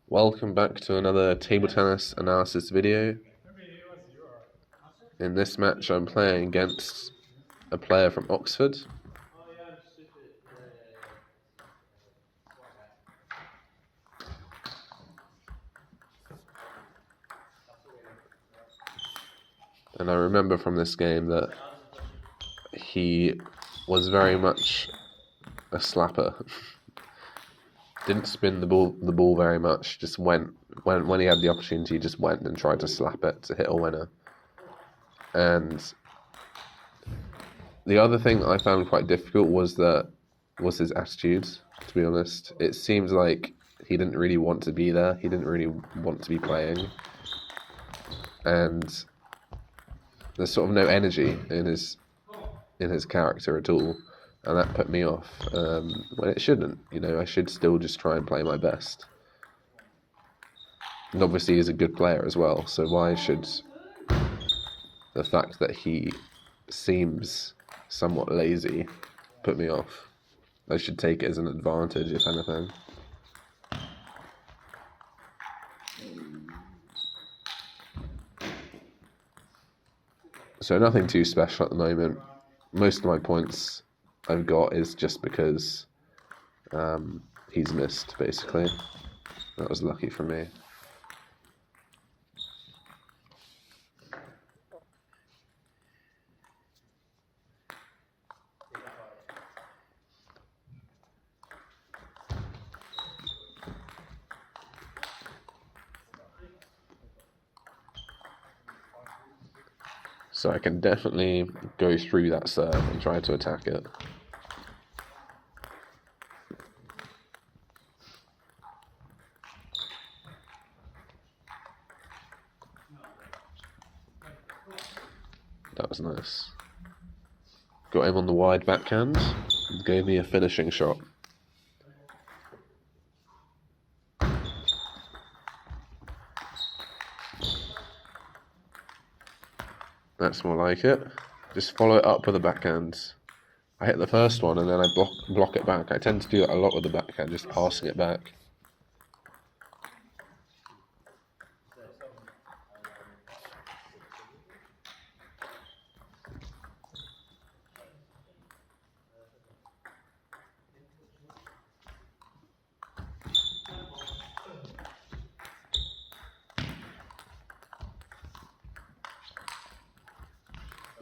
Welcome back to another table tennis analysis video. In this match I'm playing against a player from Oxford. And I remember from this game that he was very much a slapper. Didn't spin the ball very much, just went when he had the opportunity, just went and tried to slap it to hit a winner. And the other thing I found quite difficult was his attitude, to be honest. It seems like he didn't really want to be there. He didn't really want to be playing. And there's sort of no energy in his character at all. And that put me off, when it shouldn't. I should still just try and play my best. And obviously he's a good player as well, so why should the fact that he seems somewhat lazy put me off? I should take it as an advantage, if anything. So nothing too special at the moment. Most of my points I've got is just because he's missed, basically. That was lucky for me. So I can definitely go through that serve and try to attack it. That was nice. Got him on the wide backhand and gave me a finishing shot. That's more like it. Just follow it up with a backhand. I hit the first one and then I block it back. I tend to do that a lot with the backhand, just passing it back.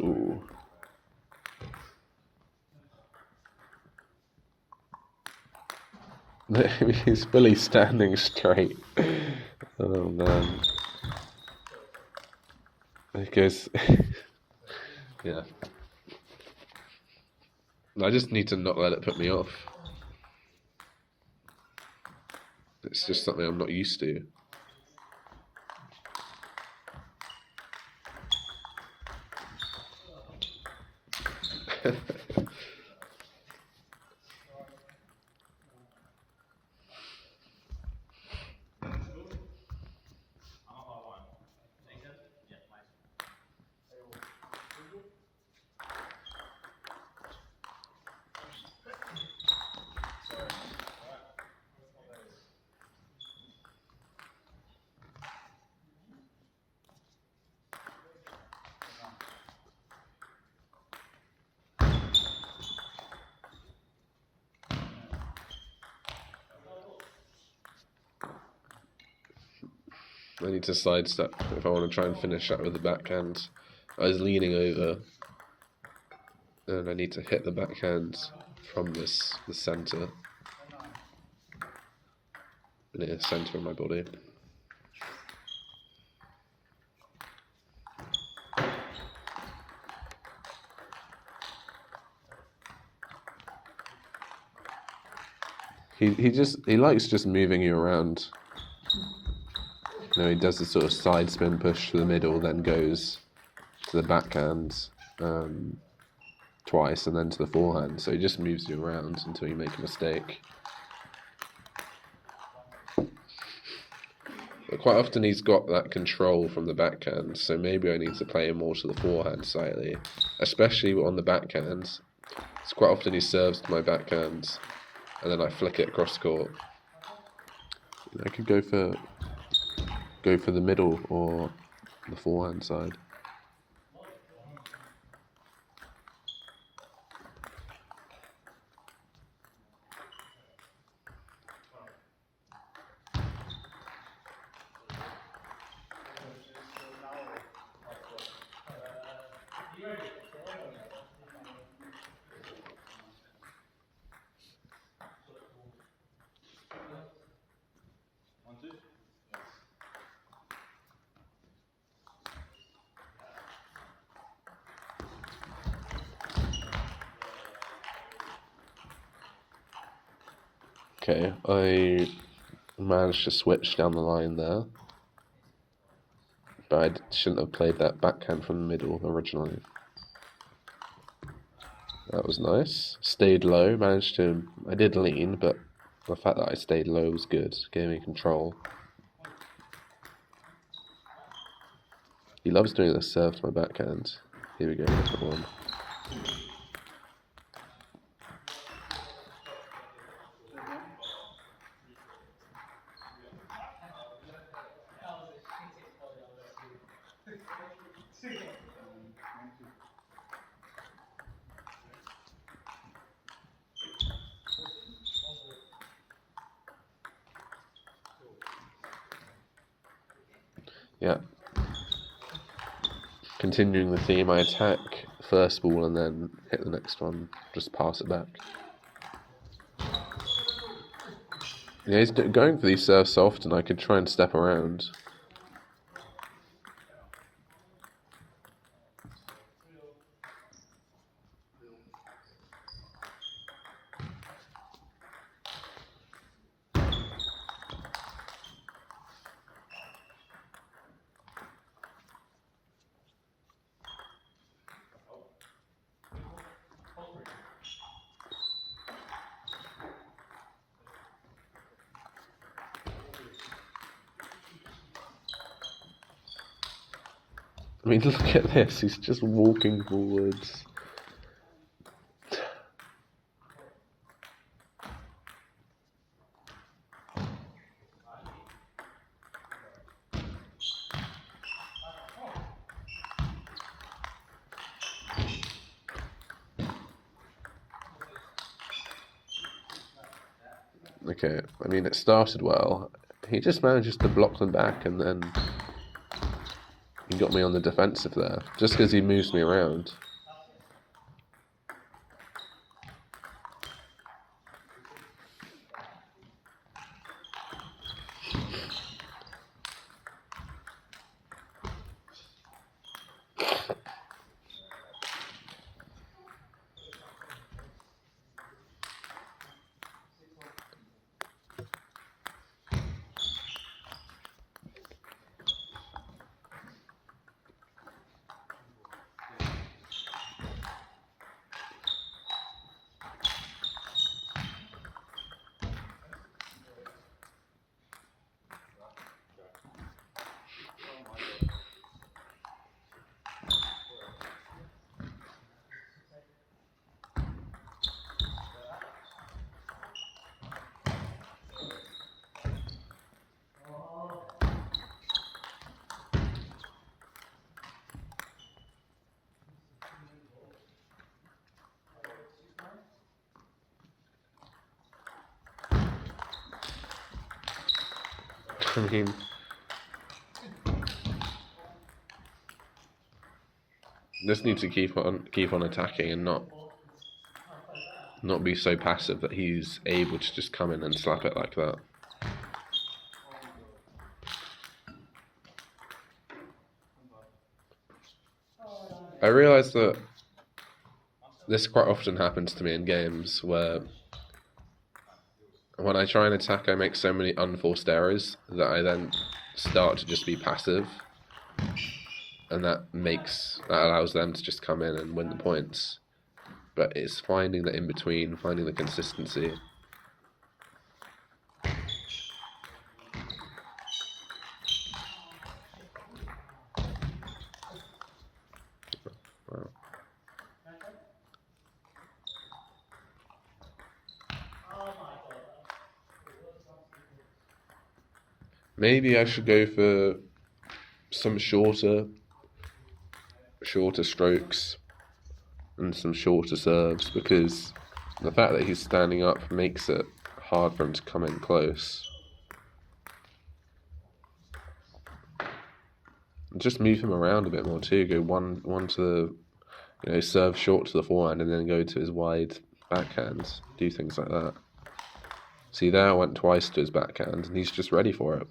Ooh. He's fully standing straight. Oh man. Because yeah. I just need to not let it put me off. It's just something I'm not used to. I need to sidestep if I want to try and finish that with the backhand. I was leaning over, and I need to hit the backhand from the centre, near the centre of my body. He likes just moving you around. He does this sort of side spin push to the middle, then goes to the backhand twice, and then to the forehand. So he just moves you around until you make a mistake. But quite often he's got that control from the backhand, so maybe I need to play him more to the forehand slightly, especially on the backhand. It's quite often he serves to my backhand, and then I flick it across court. I could go for the middle or the forehand side. Okay, I managed to switch down the line there, but I shouldn't have played that backhand from the middle originally. That was nice. Stayed low, managed to... I did lean, but the fact that I stayed low was good. Gave me control. He loves doing the serve to my backhand. Here we go, different one. Yeah. Continuing the theme, I attack first ball and then hit the next one. Just pass it back. Yeah, he's going for these serves soft, and I could try and step around. I mean, look at this. He's just walking forwards. Okay, I mean, it started well. He just manages to block them back, and then he got me on the defensive there, just because he moves me around. I mean, just need to keep on attacking and not be so passive that he's able to just come in and slap it like that. I realise that this quite often happens to me in games where when I try and attack, I make so many unforced errors that I then start to just be passive, and that allows them to just come in and win the points. But it's finding the in between, finding the consistency. Wow. Maybe I should go for some shorter strokes and some shorter serves, because the fact that he's standing up makes it hard for him to come in close. Just move him around a bit more too. Go one to the, serve short to the forehand and then go to his wide backhand. Do things like that. See there, I went twice to his backhand and he's just ready for it.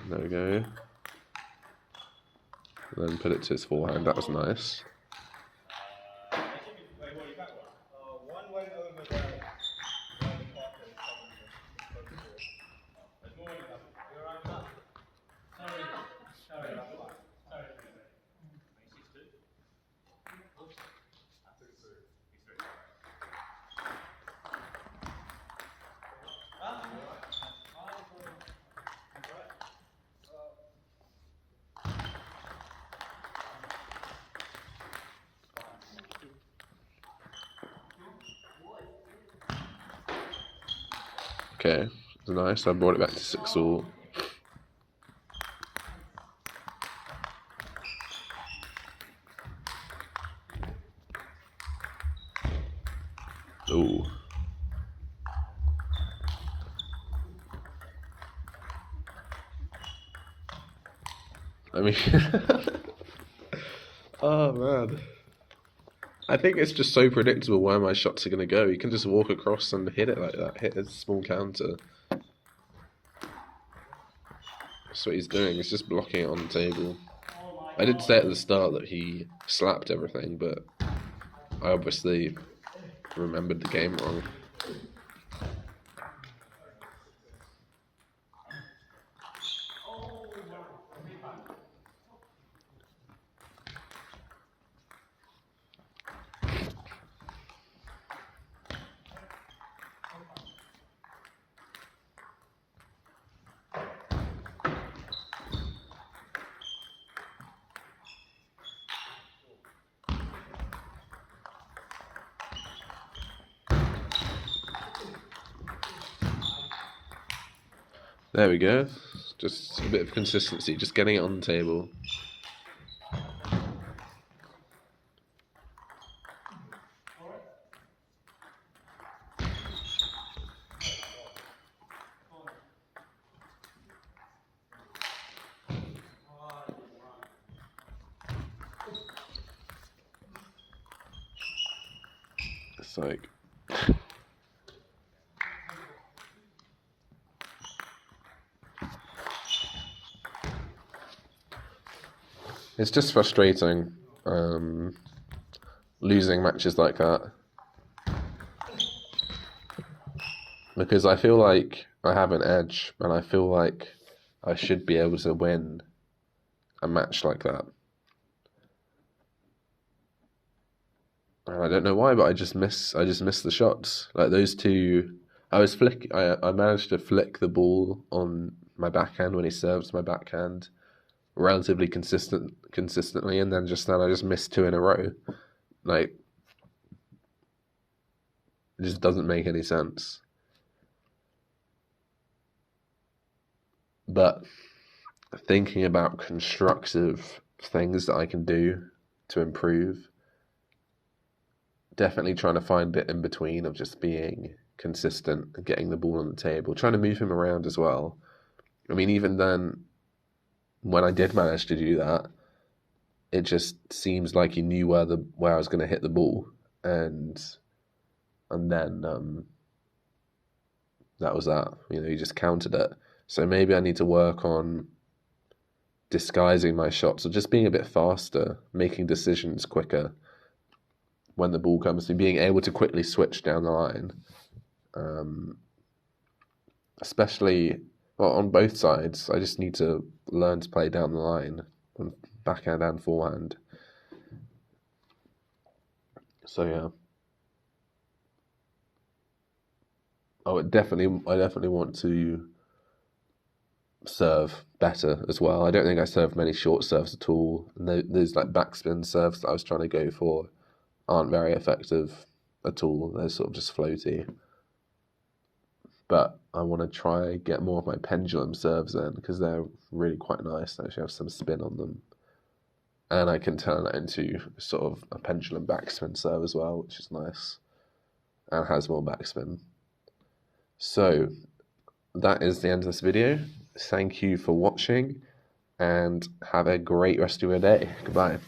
There we go. And then put it to his forehand. That was nice. Okay, nice. I brought it back to 6-all. Ooh. I mean, oh man. I think it's just so predictable where my shots are going to go. You can just walk across and hit it like that, hit a small counter. That's what he's doing, he's just blocking it on the table. I did say at the start that he slapped everything, but I obviously remembered the game wrong. There we go. Just a bit of consistency, just getting it on the table. It's like... It's just frustrating, losing matches like that. Because I feel like I have an edge, and I feel like I should be able to win a match like that. And I don't know why, but I just miss the shots. Like those two, I managed to flick the ball on my backhand when he serves my backhand relatively consistently, and then I just missed two in a row. Like, it just doesn't make any sense. But thinking about constructive things that I can do to improve, definitely trying to find it in between of just being consistent and getting the ball on the table, trying to move him around as well. I mean, even then, when I did manage to do that, it just seems like he knew where I was going to hit the ball, and then that was that. He just countered it. So maybe I need to work on disguising my shots or just being a bit faster, making decisions quicker when the ball comes to being able to quickly switch down the line. Especially on both sides, I just need to learn to play down the line on backhand and forehand. So yeah. I definitely want to serve better as well. I don't think I served many short serves at all. And those like backspin serves that I was trying to go for aren't very effective at all. They're sort of just floaty. But I want to try get more of my pendulum serves in because they're really quite nice. They actually have some spin on them. And I can turn that into sort of a pendulum backspin serve as well, which is nice. And has more backspin. So that is the end of this video. Thank you for watching and have a great rest of your day. Goodbye.